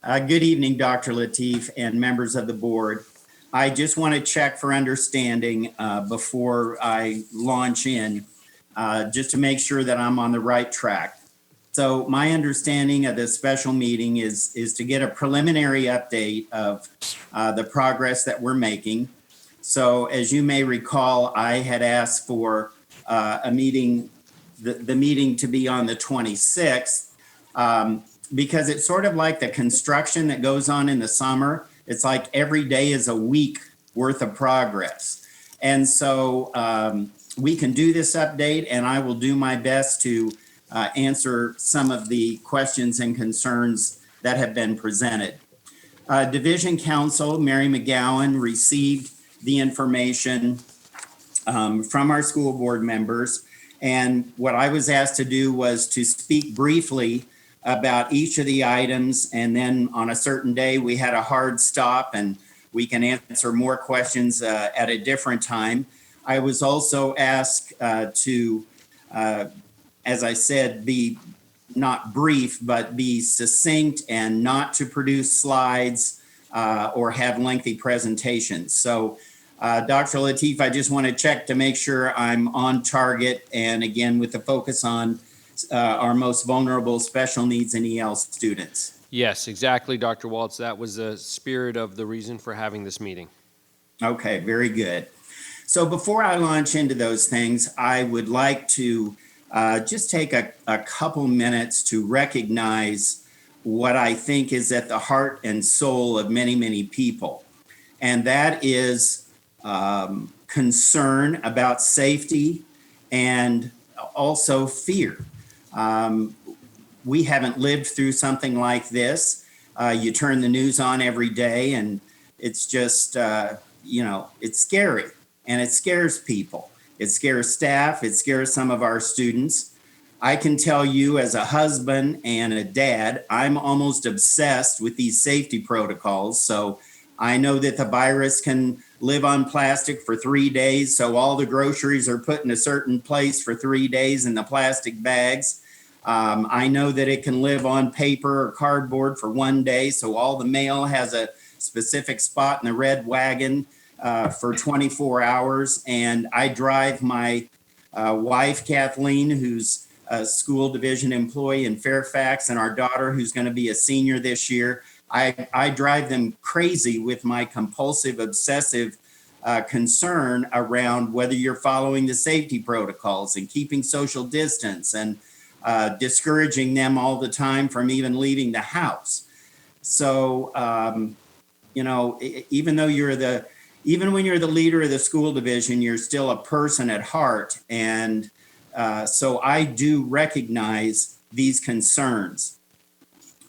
Good evening, Dr. Lateef and members of the board. I just want to check for understanding before I launch in, just to make sure that I'm on the right track. So my understanding of this special meeting is to get a preliminary update of the progress that we're making. So as you may recall, I had asked for a meeting, the meeting to be on the 26th. Because it's sort of like the construction that goes on in the summer. It's like every day is a week worth of progress. And so we can do this update, and I will do my best to answer some of the questions and concerns that have been presented. Division Counsel Mary McGowan received the information from our school board members. And what I was asked to do was to speak briefly about each of the items, and then on a certain day we had a hard stop and we can answer more questions at a different time. I was also asked to, as I said, be not brief, but be succinct and not to produce slides or have lengthy presentations. So Dr. Lateef, I just want to check to make sure I'm on target, and again, with the focus on our most vulnerable special needs and EL students. Yes, exactly, Dr. Walts. That was the spirit of the reason for having this meeting. Okay, very good. So before I launch into those things, I would like to just take a couple minutes to recognize what I think is at the heart and soul of many, many people. And that is concern about safety and also fear. We haven't lived through something like this. You turn the news on every day and it's just, it's scary and it scares people. It scares staff. It scares some of our students. I can tell you as a husband and a dad, I'm almost obsessed with these safety protocols. So I know that the virus can live on plastic for 3 days. So all the groceries are put in a certain place for 3 days in the plastic bags. I know that it can live on paper or cardboard for 1 day. So all the mail has a specific spot in the red wagon for 24 hours. And I drive my wife, Kathleen, who's a school division employee in Fairfax, and our daughter, who's going to be a senior this year. I drive them crazy with my compulsive, obsessive concern around whether you're following the safety protocols and keeping social distance and discouraging them all the time from even leaving the house. So, even when you're the leader of the school division, you're still a person at heart. And so I do recognize these concerns.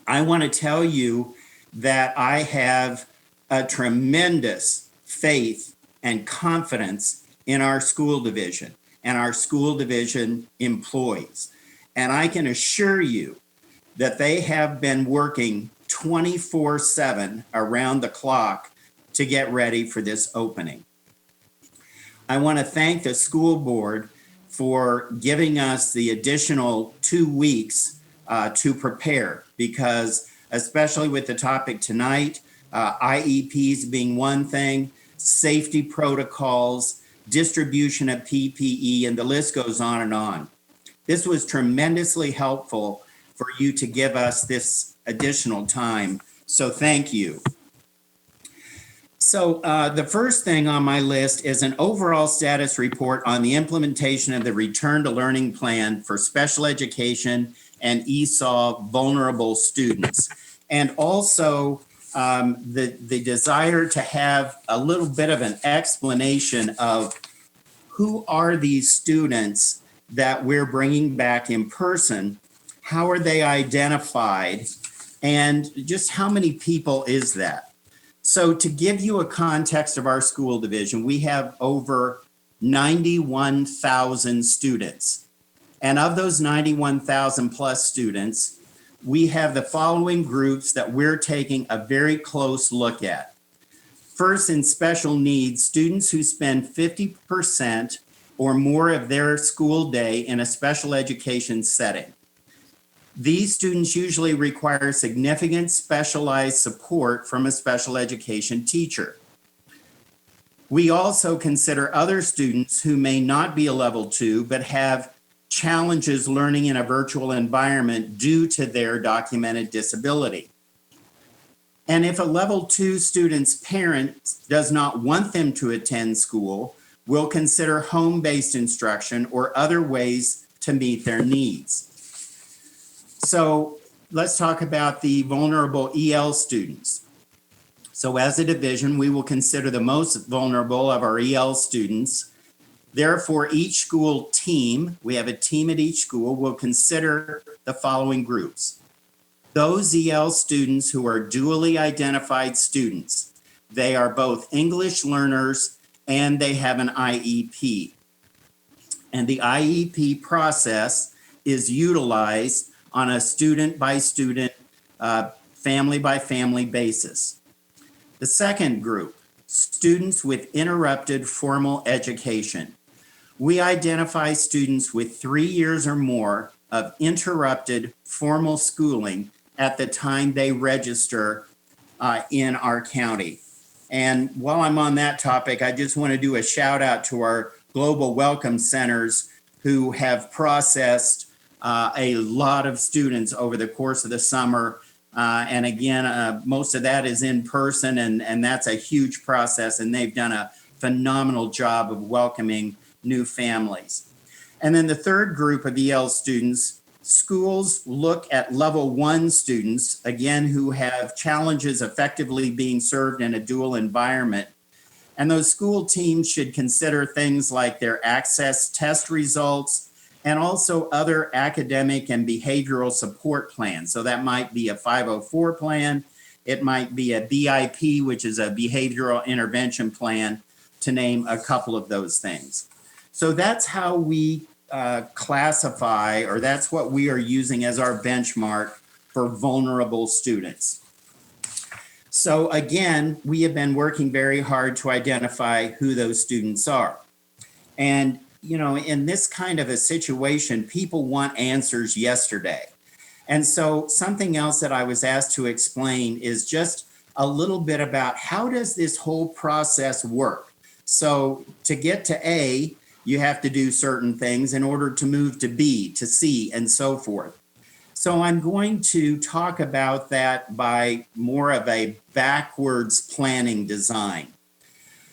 I want to tell you that I have a tremendous faith and confidence in our school division and our school division employees. And I can assure you that they have been working 24/7 around the clock to get ready for this opening. I want to thank the school board for giving us the additional 2 weeks to prepare, because especially with the topic tonight, IEPs being one thing, safety protocols, distribution of PPE, and the list goes on and on. This was tremendously helpful for you to give us this additional time. So thank you. So the first thing on my list is an overall status report on the implementation of the Return to Learning Plan for special education and ESOL vulnerable students. And also the desire to have a little bit of an explanation of who are these students that we're bringing back in person, how are they identified, and just how many people is that? So to give you a context of our school division, we have over 91,000 students. And of those 91,000 plus students, we have the following groups that we're taking a very close look at. First, in special needs, students who spend 50% or more of their school day in a special education setting. These students usually require significant specialized support from a special education teacher. We also consider other students who may not be a level 2 but have challenges learning in a virtual environment due to their documented disability. And if a level 2 student's parent does not want them to attend school, we'll consider home-based instruction or other ways to meet their needs. So let's talk about the vulnerable EL students. So as a division, we will consider the most vulnerable of our EL students. Therefore, each school team, we have a team at each school, will consider the following groups. Those EL students who are dually identified students. They are both English learners and they have an IEP. And the IEP process is utilized on a student by student, family by family basis. The second group, students with interrupted formal education. We identify students with 3 years or more of interrupted formal schooling at the time they register in our county. And while I'm on that topic, I just want to do a shout out to our Global Welcome Centers who have processed a lot of students over the course of the summer. And again, most of that is in person, and that's a huge process, and they've done a phenomenal job of welcoming new families. And then the third group of EL students, schools look at level 1 students, again, who have challenges effectively being served in a dual environment. And those school teams should consider things like their access test results and also other academic and behavioral support plans. So that might be a 504 plan. It might be a BIP, which is a behavioral intervention plan, to name a couple of those things. So that's how we classify, or that's what we are using as our benchmark for vulnerable students. So again, we have been working very hard to identify who those students are. And, you know, in this kind of a situation, people want answers yesterday. And so something else that I was asked to explain is just a little bit about how does this whole process work? So to get to A, you have to do certain things in order to move to B, to C, and so forth. So I'm going to talk about that by more of a backwards planning design.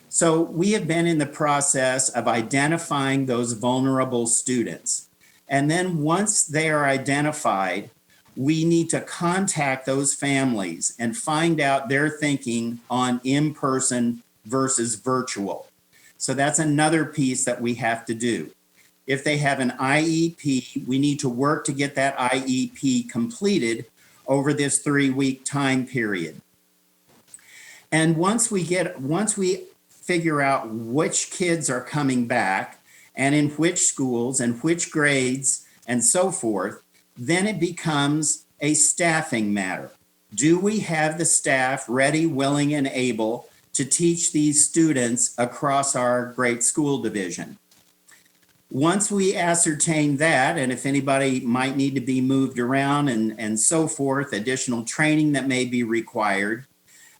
So we have been in the process of identifying those vulnerable students. And then once they are identified, we need to contact those families and find out their thinking on in-person versus virtual. So that's another piece that we have to do. If they have an IEP, we need to work to get that IEP completed over this 3-week time period. And once we figure out which kids are coming back and in which schools and which grades and so forth, then it becomes a staffing matter. Do we have the staff ready, willing, and able to teach these students across our great school division? Once we ascertain that, and if anybody might need to be moved around and so forth, additional training that may be required,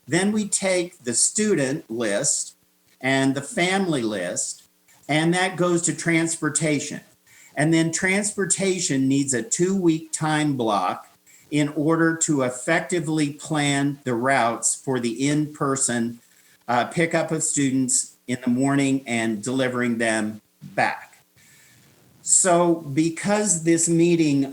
then we take the student list and the family list, and that goes to transportation. And then transportation needs a 2-week time block in order to effectively plan the routes for the in-person pickup of students in the morning and delivering them back. So because this meeting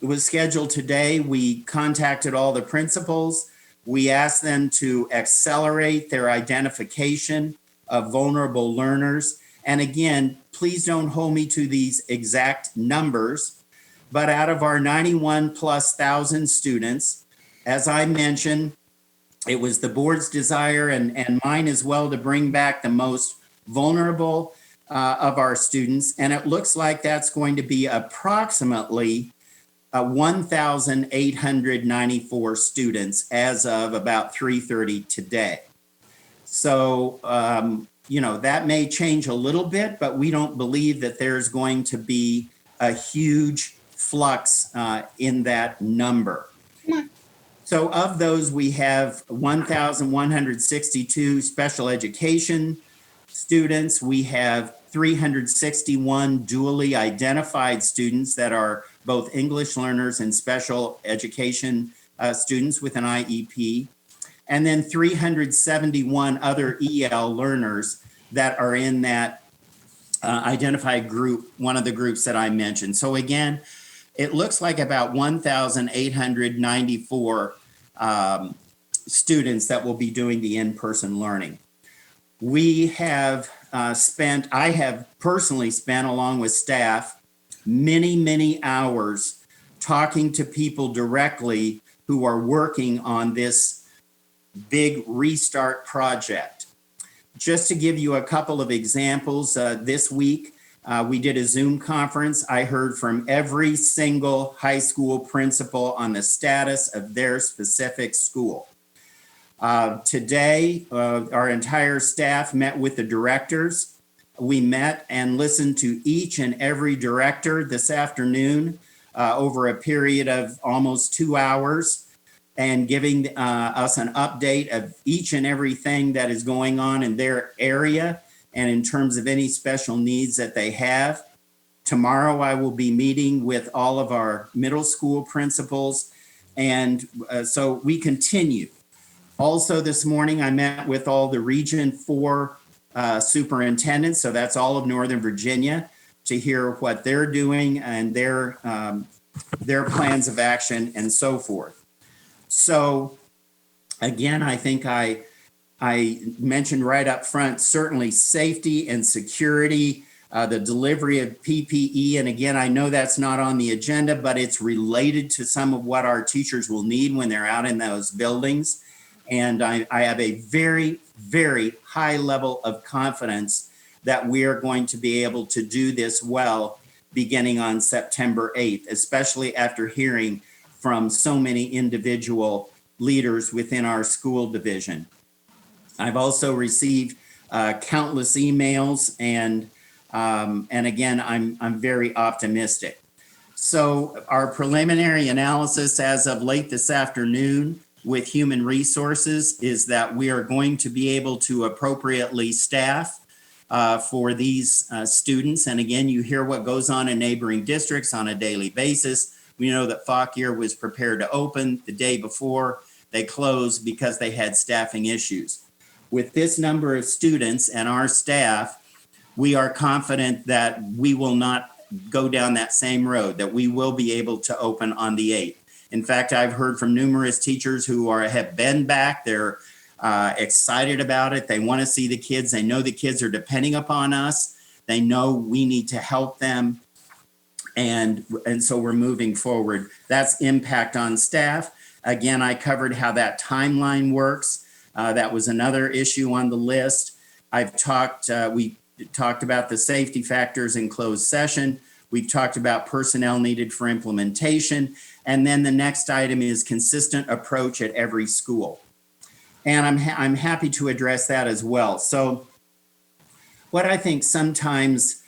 was scheduled today, we contacted all the principals. We asked them to accelerate their identification of vulnerable learners. And again, please don't hold me to these exact numbers, but out of our 91,000+ students, as I mentioned, it was the board's desire and mine as well to bring back the most vulnerable of our students. And it looks like that's going to be approximately 1,894 students as of about 3:30 today. So, you know, that may change a little bit, but we don't believe that there's going to be a huge flux in that number. So of those, we have 1,162 special education students. We have 361 dually identified students that are both English learners and special education students with an IEP. And then 371 other EL learners that are in that identified group, one of the groups that I mentioned. So again, it looks like about 1,894 students that will be doing the in-person learning. We have I have personally spent, along with staff, many hours talking to people directly who are working on this big restart project. Just to give you a couple of examples, this week we did a Zoom conference. I heard from every single high school principal on the status of their specific school. Today, our entire staff met with the directors. We met and listened to each and every director this afternoon over a period of almost 2 hours, and giving us an update of each and everything that is going on in their area and in terms of any special needs that they have. Tomorrow, I will be meeting with all of our middle school principals, and so we continue. Also this morning, I met with all the Region 4 superintendents, so that's all of Northern Virginia, to hear what they're doing and their plans of action and so forth. So again, I think I mentioned right up front, certainly safety and security, the delivery of PPE. And again, I know that's not on the agenda, but it's related to some of what our teachers will need when they're out in those buildings. And I have a very high level of confidence that we are going to be able to do this well beginning on September 8th, especially after hearing from so many individual leaders within our school division. I've also received countless emails, and again, I'm very optimistic. So our preliminary analysis as of late this afternoon with Human Resources is that we are going to be able to appropriately staff for these students. And again, you hear what goes on in neighboring districts on a daily basis. We know that Fauquier was prepared to open the day before they closed because they had staffing issues. With this number of students and our staff, we are confident that we will not go down that same road, that we will be able to open on the 8th. In fact, I've heard from numerous teachers who have been back. They're excited about it. They want to see the kids. They know the kids are depending upon us. They know we need to help them. And so we're moving forward. That's impact on staff. Again, I covered how that timeline works. That was another issue on the list. We talked about the safety factors in closed session. We've talked about personnel needed for implementation. And then the next item is consistent approach at every school. And I'm happy to address that as well. So what I think sometimes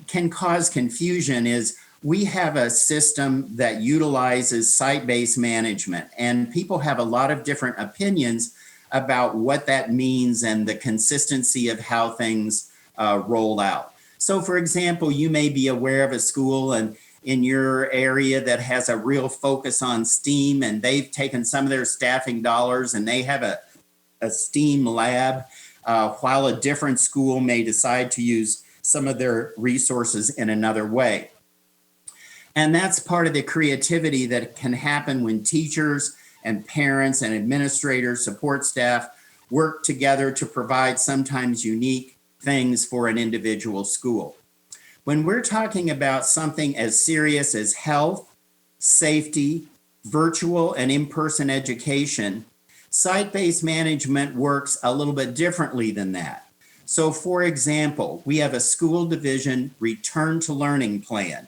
can cause confusion is we have a system that utilizes site-based management, and people have a lot of different opinions about what that means and the consistency of how things roll out. So for example, you may be aware of a school and in your area that has a real focus on STEAM, and they've taken some of their staffing dollars and they have a STEAM lab, while a different school may decide to use some of their resources in another way. And that's part of the creativity that can happen when teachers and parents and administrators, support staff work together to provide sometimes unique things for an individual school. When we're talking about something as serious as health, safety, virtual and in-person education, site-based management works a little bit differently than that. So for example, we have a school division return to learning plan.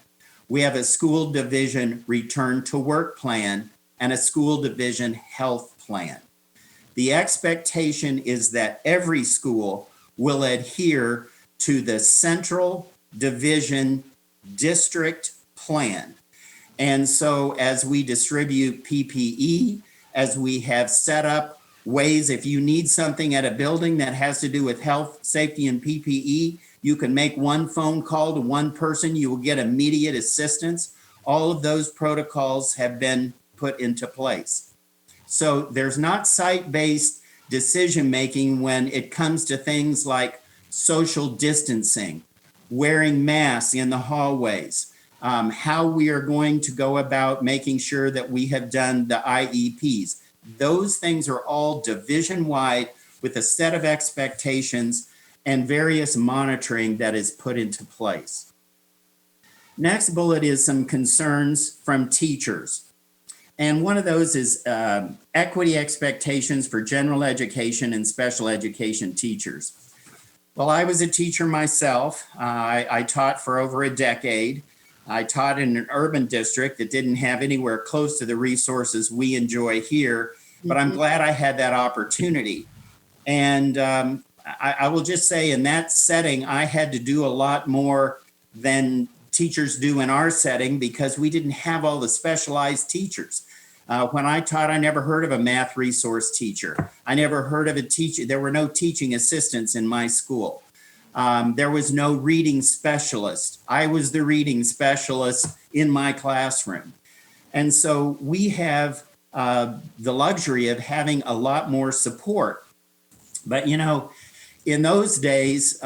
We have a school division return to work plan and a school division health plan. The expectation is that every school will adhere to the central division district plan. And so as we distribute PPE, as we have set up ways, if you need something at a building that has to do with health, safety, and PPE, you can make one phone call to one person, you will get immediate assistance. All of those protocols have been put into place. So there's not site-based decision-making when it comes to things like social distancing, wearing masks in the hallways, how we are going to go about making sure that we have done the IEPs. Those things are all division-wide with a set of expectations and various monitoring that is put into place. Next bullet is some concerns from teachers. And one of those is equity expectations for general education and special education teachers. Well, I was a teacher myself. I taught for over a decade. I taught in an urban district that didn't have anywhere close to the resources we enjoy here, but I'm glad I had that opportunity. And I will just say in that setting, I had to do a lot more than teachers do in our setting because we didn't have all the specialized teachers. When I taught, I never heard of a math resource teacher. I never heard of a teacher. There were no teaching assistants in my school. There was no reading specialist. I was the reading specialist in my classroom. And so we have the luxury of having a lot more support. But, you know, in those days,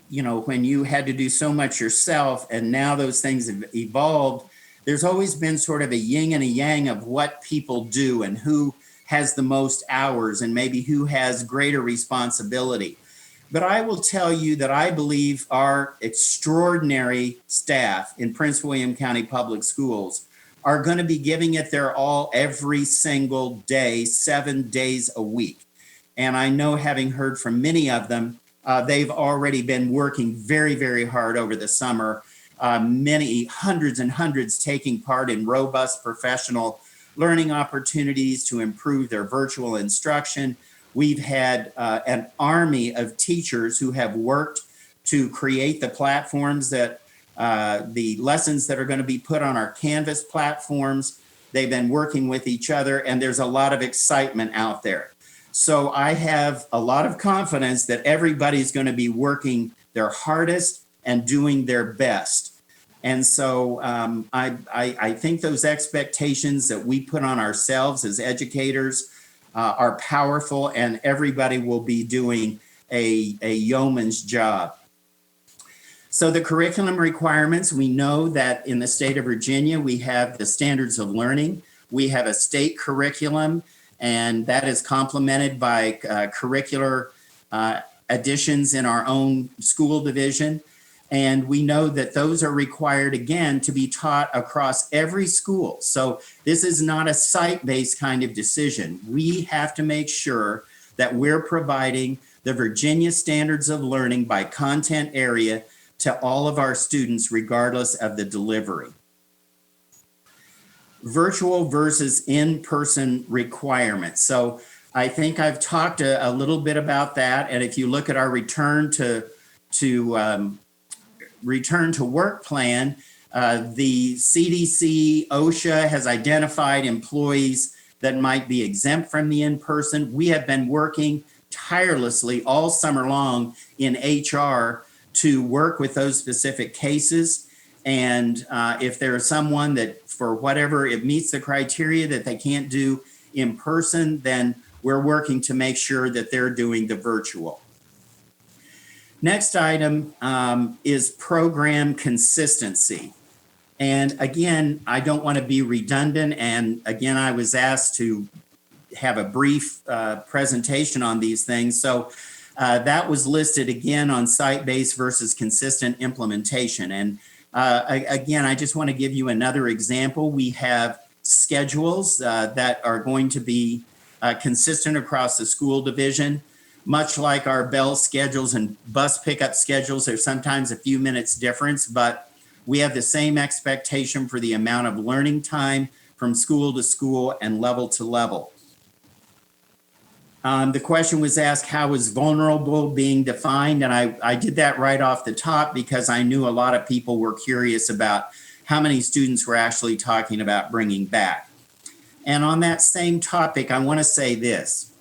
you know, when you had to do so much yourself and now those things have evolved, there's always been sort of a yin and a yang of what people do and who has the most hours and maybe who has greater responsibility. But I will tell you that I believe our extraordinary staff in Prince William County Public Schools are going to be giving it their all every single day, 7 days a week. And I know, having heard from many of them, they've already been working very, very hard over the summer. Many hundreds and hundreds taking part in robust professional learning opportunities to improve their virtual instruction. We've had an army of teachers who have worked to create the platforms that the lessons that are going to be put on our Canvas platforms. They've been working with each other, and there's a lot of excitement out there. So I have a lot of confidence that everybody's going to be working their hardest and doing their best. And so I think those expectations that we put on ourselves as educators are powerful, and everybody will be doing a yeoman's job. So the curriculum requirements, we know that in the state of Virginia, we have the standards of learning. We have a state curriculum, and that is complemented by curricular additions in our own school division. And we know that those are required, again, to be taught across every school. So this is not a site-based kind of decision. We have to make sure that we're providing the Virginia standards of learning by content area to all of our students, regardless of the delivery. Virtual versus in-person requirements. So I think I've talked a little bit about that. And if you look at our return to work plan, the CDC, OSHA has identified employees that might be exempt from the in-person. We have been working tirelessly all summer long in HR to work with those specific cases. And if there is someone that, for whatever, it meets the criteria that they can't do in person, then we're working to make sure that they're doing the virtual. Next item is program consistency. And again, I don't want to be redundant. And again, I was asked to have a brief presentation on these things. So that was listed again on site-based versus consistent implementation. And again, I just want to give you another example. We have schedules that are going to be consistent across the school division. Much like our bell schedules and bus pickup schedules, there's sometimes a few minutes difference, but we have the same expectation for the amount of learning time from school to school and level to level. The question was asked, how is vulnerable being defined? And I did that right off the top because I knew a lot of people were curious about how many students we're actually talking about bringing back. And on that same topic, I want to say this.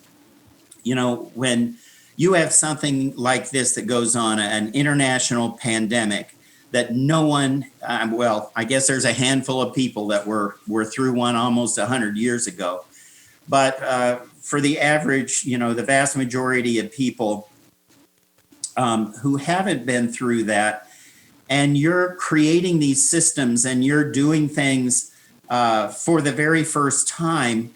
You know, when you have something like this that goes on, an international pandemic that no one, well, I guess there's a handful of people that were through one almost 100 years ago. But for the average, you know, the vast majority of people who haven't been through that, and you're creating these systems and you're doing things for the very first time,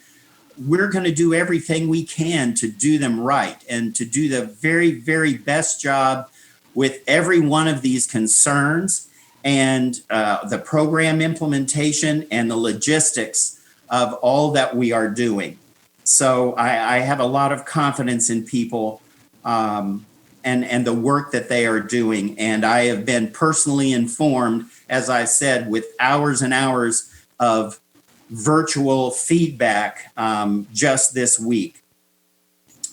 we're going to do everything we can to do them right and to do the very, very best job with every one of these concerns and the program implementation and the logistics of all that we are doing. So I have a lot of confidence in people and the work that they are doing. And I have been personally informed, as I said, with hours and hours of virtual feedback just this week.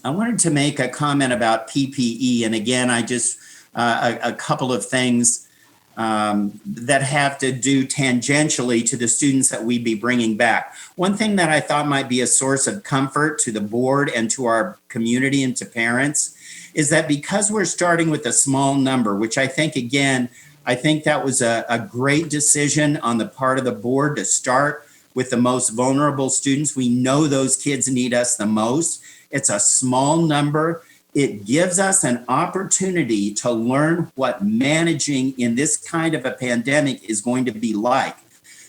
I wanted to make a comment about PPE. And again, I just, a couple of things that have to do tangentially to the students that we be bringing back. One thing that I thought might be a source of comfort to the board and to our community and to parents is that because we're starting with a small number, which I think, again, I think that was a great decision on the part of the board to start with the most vulnerable students. We know those kids need us the most. It's a small number. It gives us an opportunity to learn what managing in this kind of a pandemic is going to be like.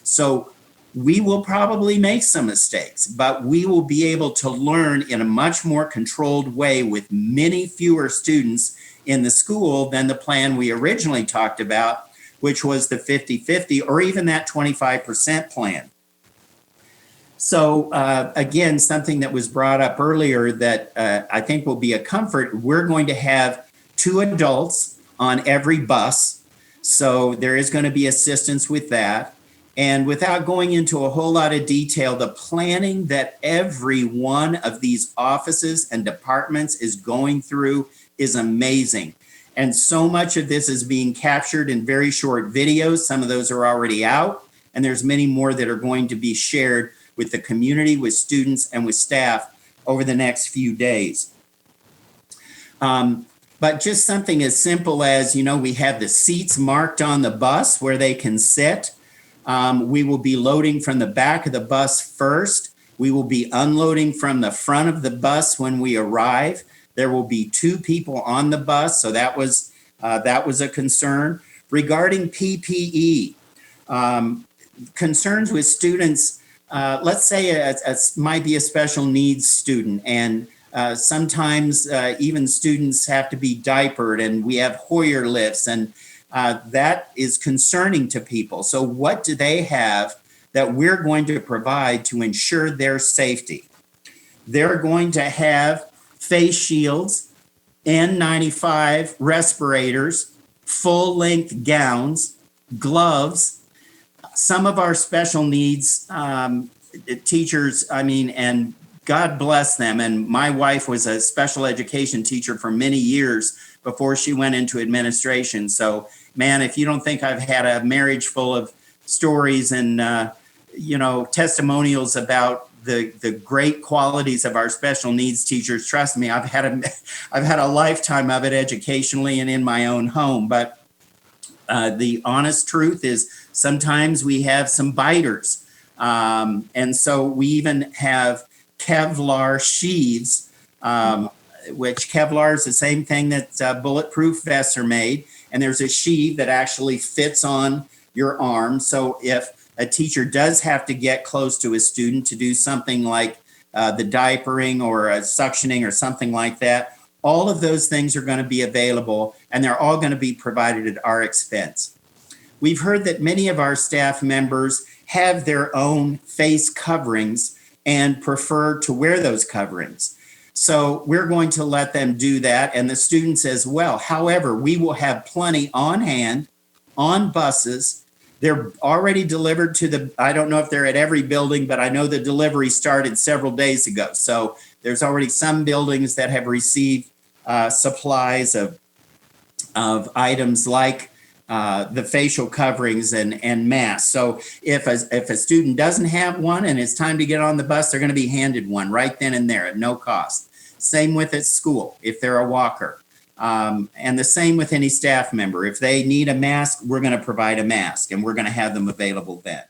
So we will probably make some mistakes, but we will be able to learn in a much more controlled way with many fewer students in the school than the plan we originally talked about, which was the 50-50 or even that 25% plan. So again, something that was brought up earlier that I think will be a comfort, we're going to have 2 adults on every bus. So there is going to be assistance with that. And without going into a whole lot of detail, the planning that every one of these offices and departments is going through is amazing. And so much of this is being captured in very short videos. Some of those are already out, and there's many more that are going to be shared with the community, with students, and with staff over the next few days. But just something as simple as, you know, we have the seats marked on the bus where they can sit. We will be loading from the back of the bus first. We will be unloading from the front of the bus when we arrive. There will be 2 people on the bus, so that was a concern. Regarding PPE, concerns with students, let's say it might be a special needs student, and sometimes even students have to be diapered, and we have Hoyer lifts, and that is concerning to people. So what do they have that we're going to provide to ensure their safety? They're going to have face shields, N95 respirators, full-length gowns, gloves. Some of our special needs teachers, and God bless them. And my wife was a special education teacher for many years before she went into administration. So, man, if you don't think I've had a marriage full of stories and, testimonials about the great qualities of our special needs teachers, trust me, I've had a lifetime of it educationally and in my own home. But the honest truth is sometimes we have some biters. And so we even have Kevlar sheaths, which Kevlar is the same thing that bulletproof vests are made. And there's a sheath that actually fits on your arm. So if a teacher does have to get close to a student to do something like the diapering or suctioning or something like that, all of those things are going to be available, and they're all going to be provided at our expense. We've heard that many of our staff members have their own face coverings and prefer to wear those coverings. So we're going to let them do that, and the students as well. However, we will have plenty on hand on buses. They're already delivered to I don't know if they're at every building, but I know the delivery started several days ago. So there's already some buildings that have received supplies of items like the facial coverings and masks. So if a student doesn't have one and it's time to get on the bus, they're going to be handed one right then and there at no cost. Same with at school if they're a walker. And the same with any staff member. If they need a mask, we're going to provide a mask and we're going to have them available then.